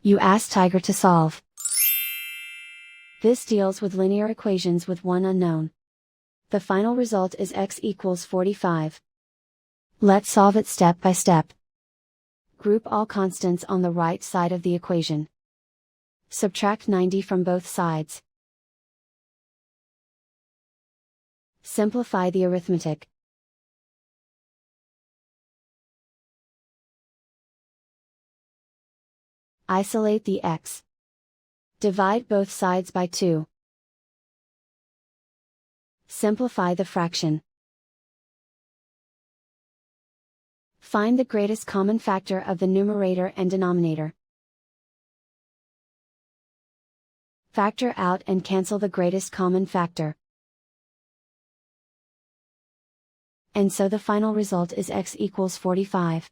You ask Tiger to solve. This deals with linear equations with one unknown. The final result is x equals 45. Let's solve it step by step. Group all constants on the right side of the equation. Subtract 90 from both sides. Simplify the arithmetic. Isolate the x. Divide both sides by 2. Simplify the fraction. Find the greatest common factor of the numerator and denominator. Factor out and cancel the greatest common factor. And so the final result is x equals 45.